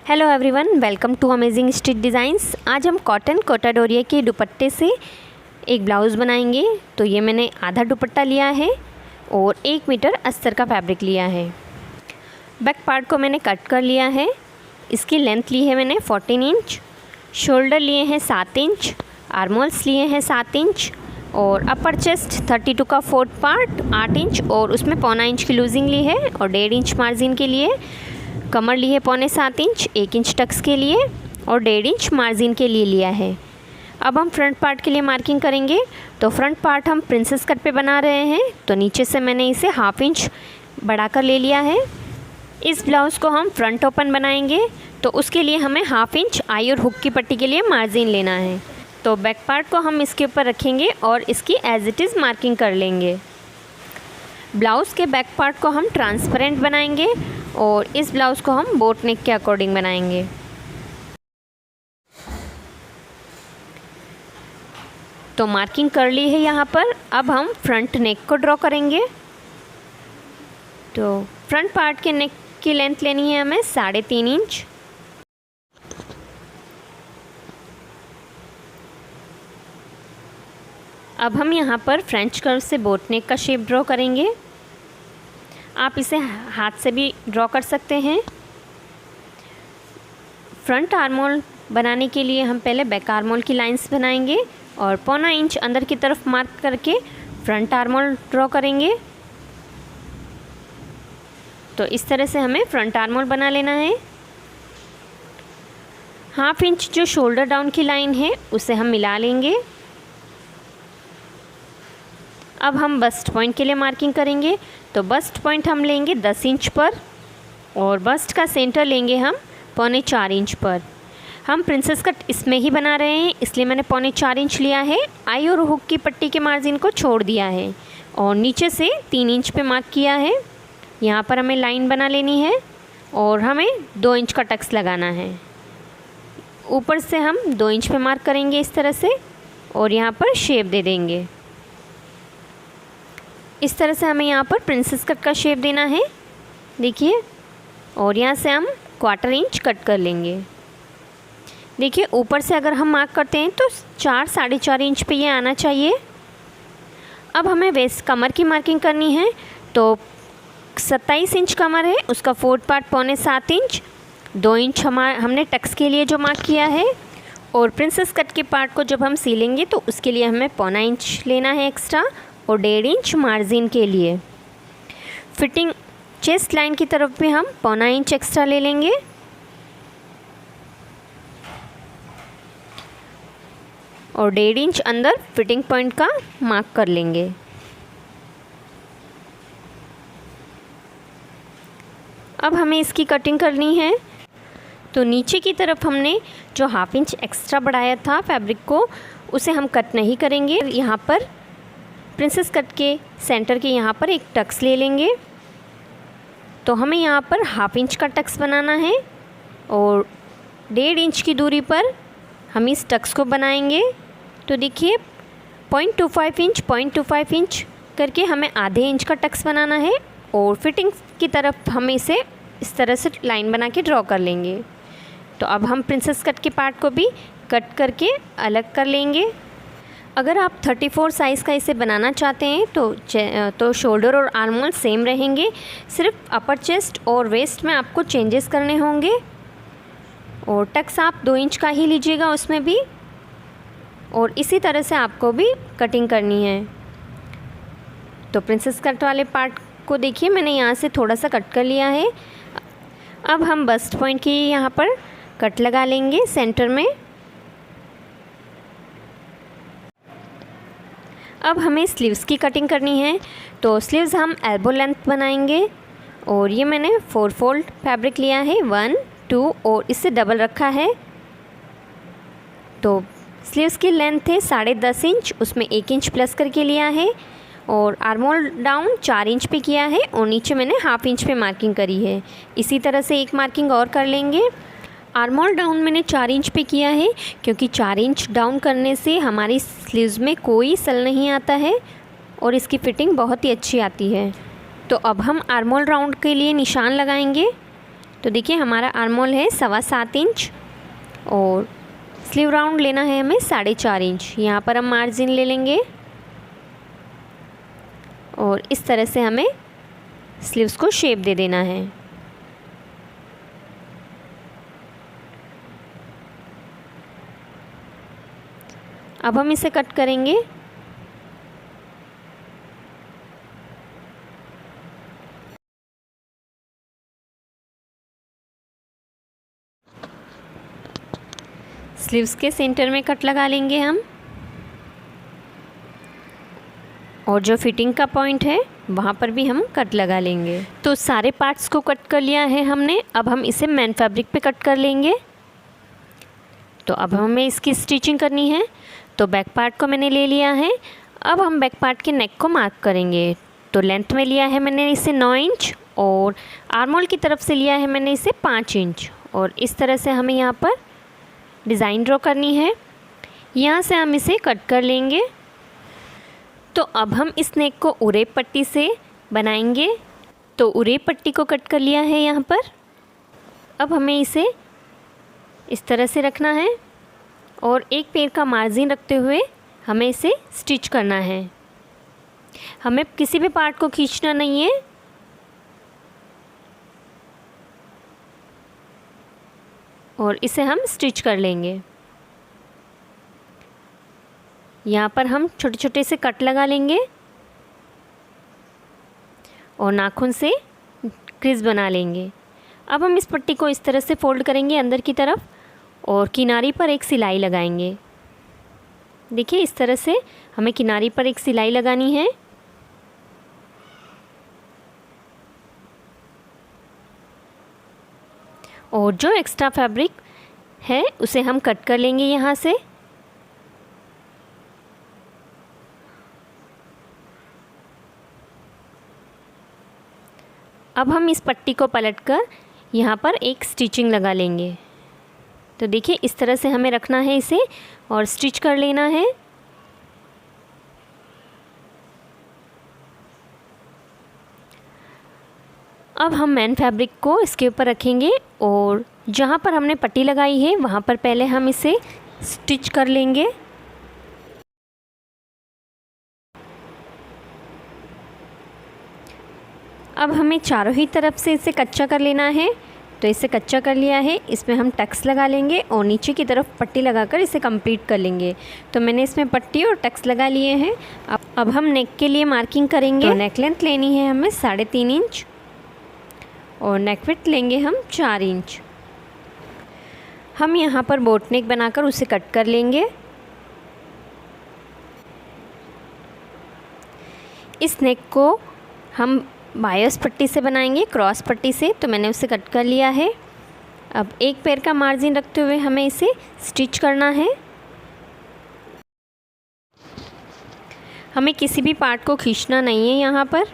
Hello everyone, welcome to amazing stitch designs. आज हम cotton Kota Doria के दुपट्टे से एक ब्लाउज़ बनाएंगे। तो ये मैंने आधा दुपट्टा लिया है और 1 मीटर अस्तर का फैब्रिक लिया है। बैक पार्ट को मैंने कट कर लिया है। इसकी लेंथ ली है मैंने 14 इंच, शोल्डर लिए हैं 7 इंच, आर्मोल्स लिए हैं 7 इंच और अपर चेस्ट 32 का 4th पार्ट 8 इंच और उसमें 1.25 इंच की लूजिंग ली है और 1.5 इंच मार्जिन के लिए। कमर ली है 6.25 इंच, 1 इंच टक्स के लिए और 1.5 इंच मार्जिन के लिए लिया है। अब हम फ्रंट पार्ट के लिए मार्किंग करेंगे। तो फ्रंट पार्ट हम प्रिंसेस कट पे बना रहे हैं, तो नीचे से मैंने इसे 1/2 इंच बढ़ाकर ले लिया है। इस ब्लाउज़ को हम फ्रंट ओपन बनाएंगे, तो उसके लिए हमें 1/2 इंच आई और हुक की पट्टी के लिए मार्जिन लेना है। तो बैक पार्ट को हम इसके ऊपर रखेंगे और इसकी एज इट इज़ मार्किंग कर लेंगे। ब्लाउज़ के बैक पार्ट को हम ट्रांसपेरेंट बनाएंगे और इस ब्लाउज़ को हम बोट नेक के अकॉर्डिंग बनाएंगे। तो मार्किंग कर ली है यहाँ पर। अब हम फ्रंट नेक को ड्रॉ करेंगे। तो फ्रंट पार्ट के नेक की लेंथ लेनी है हमें 3.5 इंच। अब हम यहाँ पर फ्रेंच कर्व से बोट नेक का शेप ड्रॉ करेंगे। आप इसे हाथ से भी ड्रॉ कर सकते हैं। फ्रंट आर्मोल बनाने के लिए हम पहले बैक आर्मोल की लाइंस बनाएंगे और 1.25 इंच अंदर की तरफ मार्क करके फ्रंट आर्मोल ड्रॉ करेंगे। तो इस तरह से हमें फ्रंट आर्मोल बना लेना है। 1/2 इंच जो शोल्डर डाउन की लाइन है उसे हम मिला लेंगे। अब हम बस्ट पॉइंट के लिए मार्किंग करेंगे। तो बस्ट पॉइंट हम लेंगे 10 इंच पर और बस्ट का सेंटर लेंगे हम 4.25 इंच पर। हम प्रिंसेस कट इसमें ही बना रहे हैं, इसलिए मैंने 4.25 इंच लिया है। आई और हुक की पट्टी के मार्जिन को छोड़ दिया है और नीचे से 3 इंच पे मार्क किया है। यहाँ पर हमें लाइन बना लेनी है और हमें 2 इंच का टक्स लगाना है। ऊपर से हम 2 इंच पे मार्क करेंगे इस तरह से और यहाँ पर शेप दे देंगे। इस तरह से हमें यहाँ पर प्रिंसेस कट का शेप देना है, देखिए। और यहाँ से हम 1/4 इंच कट कर लेंगे। देखिए ऊपर से अगर हम मार्क करते हैं तो 4-4.5 इंच पे ये आना चाहिए। अब हमें वेस्ट कमर की मार्किंग करनी है। तो 27 इंच कमर है, उसका 4th पार्ट 6.25 इंच, 2 इंच हमने टक्स के लिए जो मार्क किया है। और प्रिंसेस कट के पार्ट को जब हम सिलेंगे तो उसके लिए हमें 1.25 इंच लेना है एक्स्ट्रा और 1.5 इंच मार्जिन के लिए। फिटिंग चेस्ट लाइन की तरफ भी हम 1.25 इंच एक्स्ट्रा ले लेंगे। और 1.5 इंच अंदर फिटिंग पॉइंट का मार्क कर लेंगे। अब हमें इसकी कटिंग करनी है। तो नीचे की तरफ हमने जो 1/2 इंच एक्स्ट्रा बढ़ाया था फैब्रिक को, उसे हम कट नहीं करेंगे। यहाँ पर प्रिंसेस कट के सेंटर के यहाँ पर एक टक्स ले लेंगे। तो हमें यहाँ पर 1/2 इंच का टक्स बनाना है और 1.5 इंच की दूरी पर हम इस टक्स को बनाएंगे। तो देखिए 0.25 इंच करके हमें आधे इंच का टक्स बनाना है और फिटिंग की तरफ हम इसे इस तरह से लाइन बना के ड्रॉ कर लेंगे। तो अब हम प्रिंसेस कट के पार्ट को भी कट करके अलग कर लेंगे। अगर आप 34 साइज़ का इसे बनाना चाहते हैं तो शोल्डर और आर्मोल सेम रहेंगे, सिर्फ अपर चेस्ट और वेस्ट में आपको चेंजेस करने होंगे। और टक्स आप 2 इंच का ही लीजिएगा उसमें भी। और इसी तरह से आपको भी कटिंग करनी है। तो प्रिंसेस कट वाले पार्ट को देखिए मैंने यहाँ से थोड़ा सा कट कर लिया है। अब हम बस्ट पॉइंट की यहाँ पर कट लगा लेंगे सेंटर में। अब हमें स्लीव्स की कटिंग करनी है। तो स्लीव्स हम एल्बो लेंथ बनाएंगे और ये मैंने 4 फोल्ड फैब्रिक लिया है, 1, 2 और इससे डबल रखा है। तो स्लीव्स की लेंथ है 10.5 इंच, उसमें 1 इंच प्लस करके लिया है और आर्मोल डाउन 4 इंच पे किया है और नीचे मैंने 1/2 इंच पे मार्किंग करी है। इसी तरह से एक मार्किंग और कर लेंगे। आर्मोल डाउन मैंने 4 इंच पे किया है क्योंकि 4 इंच डाउन करने से हमारी स्लीव्स में कोई सल नहीं आता है और इसकी फिटिंग बहुत ही अच्छी आती है। तो अब हम आर्मोल राउंड के लिए निशान लगाएंगे। तो देखिए हमारा आर्मोल है 7.25 इंच और स्लीव राउंड लेना है हमें 4.5 इंच। यहाँ पर हम मार्जिन ले लेंगे और इस तरह से हमें स्लीव्स को शेप दे देना है। अब हम इसे कट करेंगे। स्लीव्स के सेंटर में कट लगा लेंगे हम और जो फिटिंग का पॉइंट है वहाँ पर भी हम कट लगा लेंगे। तो सारे पार्ट्स को कट कर लिया है हमने। अब हम इसे मेन फैब्रिक पे कट कर लेंगे। तो अब हमें इसकी स्टिचिंग करनी है। तो बैक पार्ट को मैंने ले लिया है। अब हम बैक पार्ट के नेक को मार्क करेंगे। तो लेंथ में लिया है मैंने इसे 9 इंच और आर्मोल की तरफ से लिया है मैंने इसे 5 इंच। और इस तरह से हमें यहाँ पर डिज़ाइन ड्रॉ करनी है। यहाँ से हम इसे कट कर लेंगे। तो अब हम इस नेक को उरेप पट्टी से बनाएंगे। तो उरेप पट्टी को कट कर लिया है यहाँ पर। अब हमें इसे इस तरह से रखना है और एक पैर का मार्जिन रखते हुए हमें इसे स्टिच करना है। हमें किसी भी पार्ट को खींचना नहीं है। और इसे हम स्टिच कर लेंगे। यहाँ पर हम छोटे छोटे से कट लगा लेंगे और नाखून से क्रीज बना लेंगे। अब हम इस पट्टी को इस तरह से फोल्ड करेंगे अंदर की तरफ और किनारी पर एक सिलाई लगाएंगे। देखिए इस तरह से हमें किनारी पर एक सिलाई लगानी है। और जो एक्स्ट्रा फैब्रिक है उसे हम कट कर लेंगे यहाँ से। अब हम इस पट्टी को पलटकर यहाँ पर एक स्टिचिंग लगा लेंगे। तो देखिए इस तरह से हमें रखना है इसे और स्टिच कर लेना है। अब हम मेन फैब्रिक को इसके ऊपर रखेंगे और जहाँ पर हमने पट्टी लगाई है वहाँ पर पहले हम इसे स्टिच कर लेंगे। अब हमें चारों ही तरफ से इसे कच्चा कर लेना है। तो इसे कच्चा कर लिया है। इसमें हम टक्स लगा लेंगे और नीचे की तरफ पट्टी लगाकर इसे कंप्लीट कर लेंगे। तो मैंने इसमें पट्टी और टक्स लगा लिए हैं। अब हम नेक के लिए मार्किंग करेंगे। तो नेक लेंथ लेनी है हमें 3.5 इंच और नेक विड्थ लेंगे हम 4 इंच। हम यहाँ पर बोट नेक बनाकर उसे कट कर लेंगे। इस नेक को हम बायस पट्टी से बनाएंगे, क्रॉस पट्टी से। तो मैंने उसे कट कर लिया है। अब एक पैर का मार्जिन रखते हुए हमें इसे स्टिच करना है। हमें किसी भी पार्ट को खींचना नहीं है यहाँ पर।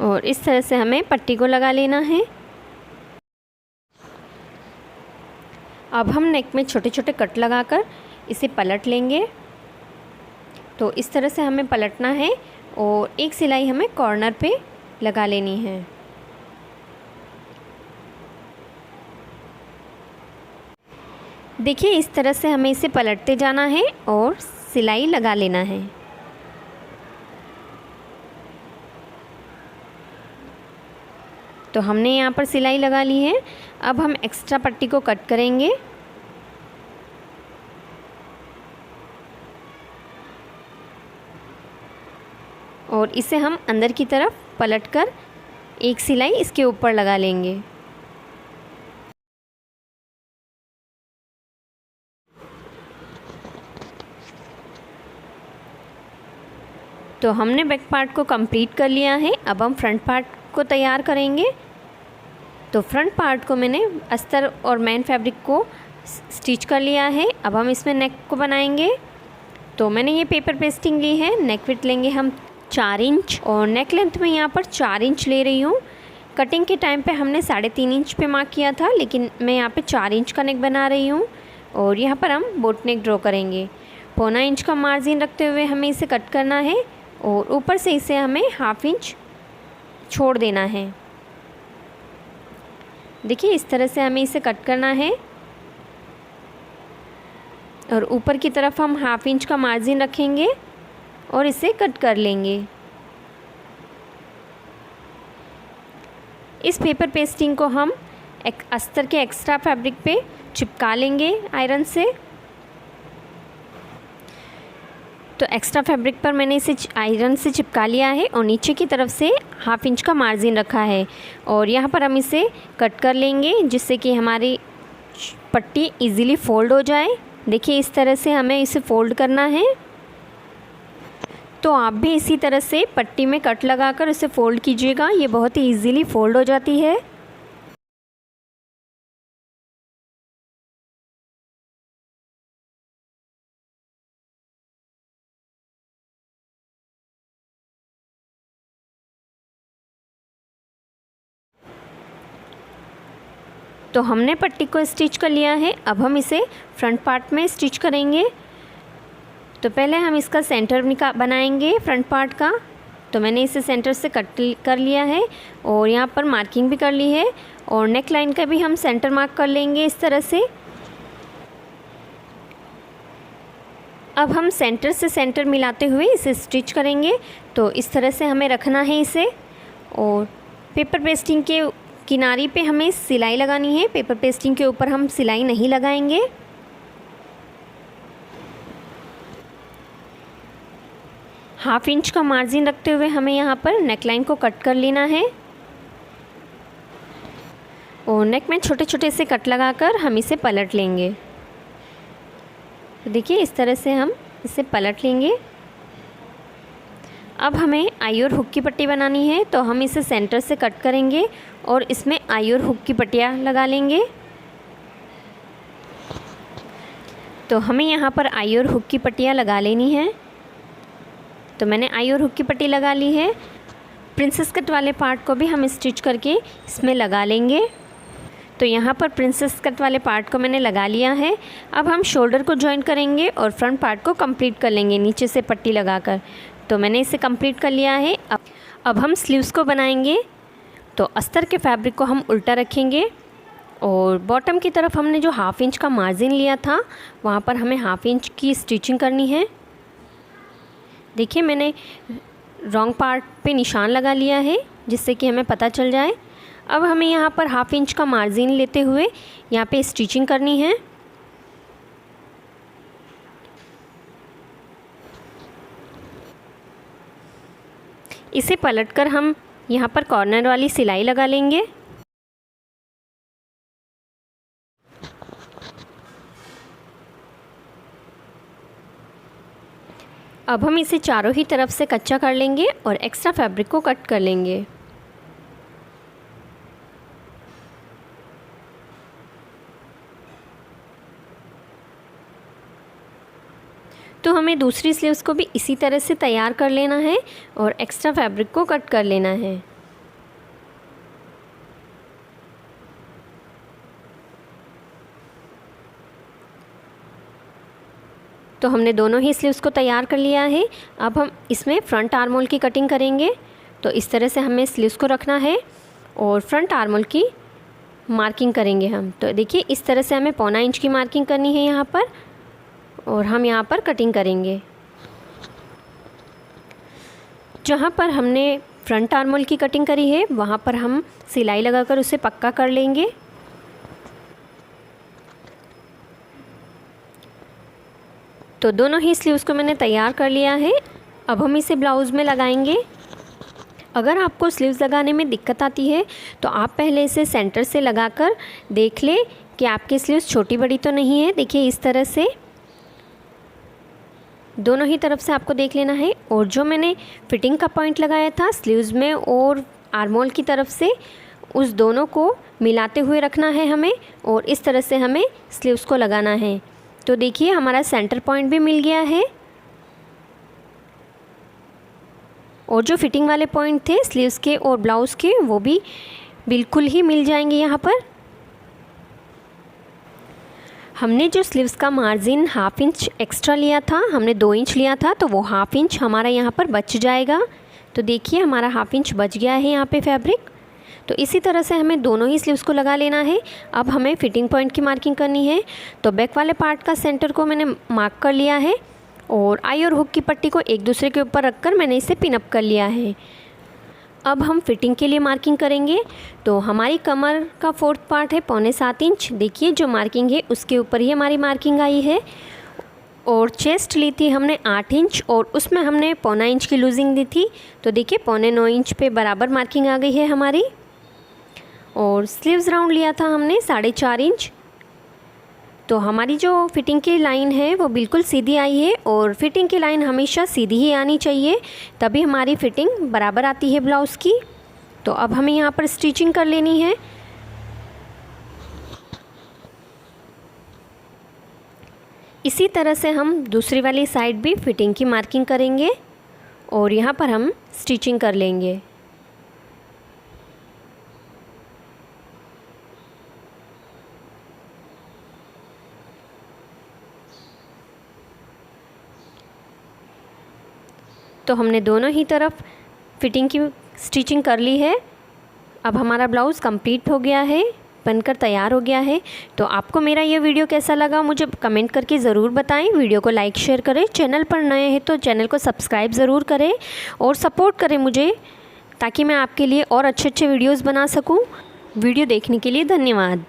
और इस तरह से हमें पट्टी को लगा लेना है। अब हम नेक में छोटे छोटे कट लगाकर इसे पलट लेंगे। तो इस तरह से हमें पलटना है और एक सिलाई हमें कॉर्नर पे लगा लेनी है। देखिए इस तरह से हमें इसे पलटते जाना है और सिलाई लगा लेना है। तो हमने यहाँ पर सिलाई लगा ली है। अब हम एक्स्ट्रा पट्टी को कट करेंगे। और इसे हम अंदर की तरफ पलटकर एक सिलाई इसके ऊपर लगा लेंगे। तो हमने बैक पार्ट को कंप्लीट कर लिया है। अब हम फ्रंट पार्ट को तैयार करेंगे। तो फ्रंट पार्ट को मैंने अस्तर और मेन फैब्रिक को स्टिच कर लिया है। अब हम इसमें नेक को बनाएंगे। तो मैंने ये पेपर पेस्टिंग ली है। नेक विड्थ लेंगे हम 4 इंच और नेक लेंथ में यहाँ पर 4 इंच ले रही हूँ। कटिंग के टाइम पे हमने 3.5 इंच पे मार्क किया था, लेकिन मैं यहाँ पे 4 इंच का नेक बना रही हूँ। और यहाँ पर हम बोट नेक ड्रॉ करेंगे। 1.25 इंच का मार्जिन रखते हुए हमें इसे कट करना है और ऊपर से इसे हमें 1/2 इंच छोड़ देना है। देखिए इस तरह से हमें इसे कट करना है और ऊपर की तरफ हम 1/2 इंच का मार्जिन रखेंगे और इसे कट कर लेंगे। इस पेपर पेस्टिंग को हम अस्तर के एक्स्ट्रा फैब्रिक पे चिपका लेंगे आयरन से। तो एक्स्ट्रा फैब्रिक पर मैंने इसे आयरन से चिपका लिया है और नीचे की तरफ से 1/2 इंच का मार्जिन रखा है और यहाँ पर हम इसे कट कर लेंगे जिससे कि हमारी पट्टी इजीली फोल्ड हो जाए। देखिए इस तरह से हमें इसे फोल्ड करना है। तो आप भी इसी तरह से पट्टी में कट लगाकर इसे फोल्ड कीजिएगा, ये बहुत ही इजीली फोल्ड हो जाती है। तो हमने पट्टी को स्टिच कर लिया है। अब हम इसे फ्रंट पार्ट में स्टिच करेंगे। तो पहले हम इसका सेंटर बनाएंगे फ्रंट पार्ट का। तो मैंने इसे सेंटर से कट कर लिया है और यहाँ पर मार्किंग भी कर ली है और नेक लाइन का भी हम सेंटर मार्क कर लेंगे इस तरह से। अब हम सेंटर से सेंटर मिलाते हुए इसे स्टिच करेंगे। तो इस तरह से हमें रखना है इसे और पेपर पेस्टिंग के किनारे पे हमें सिलाई लगानी है। पेपर पेस्टिंग के ऊपर हम सिलाई नहीं लगाएंगे। हाफ इंच का मार्जिन रखते हुए हमें यहाँ पर नेकलाइन को कट कर लेना है और नेक में छोटे छोटे से कट लगाकर हम इसे पलट लेंगे। तो देखिए इस तरह से हम इसे पलट लेंगे। अब हमें आई और हुक की पट्टी बनानी है। तो हम इसे सेंटर से कट करेंगे और इसमें आई और हुक की पट्टियाँ लगा लेंगे। तो हमें यहाँ पर आई और हुक की पट्टियाँ लगा लेनी है। तो मैंने आई और हुक की पट्टी लगा ली है। प्रिंसेस कट वाले पार्ट को भी हम स्टिच करके इसमें लगा लेंगे। तो यहाँ पर प्रिंसेस कट वाले पार्ट को मैंने लगा लिया है। अब हम शोल्डर को जॉइन करेंगे और फ्रंट पार्ट को कंप्लीट कर लेंगे नीचे से पट्टी लगाकर। तो मैंने इसे कंप्लीट कर लिया है। अब हम स्लीव्स को बनाएंगे। तो अस्तर के फैब्रिक को हम उल्टा रखेंगे और बॉटम की तरफ हमने जो 1/2 इंच का मार्जिन लिया था वहाँ पर हमें 1/2 इंच की स्टिचिंग करनी है। देखिए मैंने रॉन्ग पार्ट पे निशान लगा लिया है जिससे कि हमें पता चल जाए। अब हमें यहाँ पर 1/2 इंच का मार्जिन लेते हुए यहाँ पे स्टिचिंग करनी है। इसे पलटकर हम यहाँ पर कॉर्नर वाली सिलाई लगा लेंगे। अब हम इसे चारों ही तरफ से कच्चा कर लेंगे और एक्स्ट्रा फैब्रिक को कट कर लेंगे। तो हमें दूसरी स्लीव्स को भी इसी तरह से तैयार कर लेना है और एक्स्ट्रा फैब्रिक को कट कर लेना है। तो हमने दोनों ही स्लीव्स को तैयार कर लिया है। अब हम इसमें फ्रंट आर्म होल की कटिंग करेंगे। तो इस तरह से हमें स्लीव्स को रखना है और फ्रंट आर्म होल की मार्किंग करेंगे हम। तो देखिए इस तरह से हमें 1/4 इंच की मार्किंग करनी है यहाँ पर और हम यहाँ पर कटिंग करेंगे। जहाँ पर हमने फ्रंट आर्म होल की कटिंग करी है वहाँ पर हम सिलाई लगाकर उसे पक्का कर लेंगे। तो दोनों ही स्लीव्स को मैंने तैयार कर लिया है। अब हम इसे ब्लाउज़ में लगाएंगे। अगर आपको स्लीव्स लगाने में दिक्कत आती है तो आप पहले इसे सेंटर से लगाकर देख लें कि आपकी स्लीव्स छोटी बड़ी तो नहीं है। देखिए इस तरह से दोनों ही तरफ से आपको देख लेना है। और जो मैंने फिटिंग का पॉइंट लगाया था स्लीव्स में और आर्म होल की तरफ से, उस दोनों को मिलाते हुए रखना है हमें और इस तरह से हमें स्लीव्स को लगाना है। तो देखिए हमारा सेंटर पॉइंट भी मिल गया है और जो फिटिंग वाले पॉइंट थे स्लीव्स के और ब्लाउज़ के वो भी बिल्कुल ही मिल जाएंगे यहाँ पर। हमने जो स्लीव्स का मार्जिन हाफ इंच एक्स्ट्रा लिया था, हमने 2 इंच लिया था, तो वो हाफ इंच हमारा यहाँ पर बच जाएगा। तो देखिए हमारा हाफ इंच बच गया है यहाँ पे फैब्रिक। तो इसी तरह से हमें दोनों ही स्लीव्स को लगा लेना है। अब हमें फिटिंग पॉइंट की मार्किंग करनी है। तो बैक वाले पार्ट का सेंटर को मैंने मार्क कर लिया है और आई और हुक की पट्टी को एक दूसरे के ऊपर रखकर मैंने इसे पिन अप कर लिया है। अब हम फिटिंग के लिए मार्किंग करेंगे। तो हमारी कमर का 4th पार्ट है 7.25 इंच। देखिए जो मार्किंग है उसके ऊपर ही हमारी मार्किंग आई है। और चेस्ट ली थी हमने 8 इंच और उसमें हमने 0.25 इंच की लूजिंग दी थी। तो देखिए 9.25 इंच पे बराबर मार्किंग आ गई है हमारी। और स्लीव्स राउंड लिया था हमने 4.5 इंच। तो हमारी जो फिटिंग की लाइन है वो बिल्कुल सीधी आई है और फिटिंग की लाइन हमेशा सीधी ही आनी चाहिए, तभी हमारी फिटिंग बराबर आती है ब्लाउज़ की। तो अब हमें यहाँ पर स्टिचिंग कर लेनी है। इसी तरह से हम दूसरी वाली साइड भी फिटिंग की मार्किंग करेंगे और यहाँ पर हम स्टिचिंग कर लेंगे। तो हमने दोनों ही तरफ फिटिंग की स्टिचिंग कर ली है। अब हमारा ब्लाउज़ कंप्लीट हो गया है, बनकर तैयार हो गया है। तो आपको मेरा ये वीडियो कैसा लगा मुझे कमेंट करके ज़रूर बताएं। वीडियो को लाइक शेयर करें, चैनल पर नए हैं तो चैनल को सब्सक्राइब ज़रूर करें और सपोर्ट करें मुझे, ताकि मैं आपके लिए और अच्छे अच्छे वीडियोज़ बना सकूँ। वीडियो देखने के लिए धन्यवाद।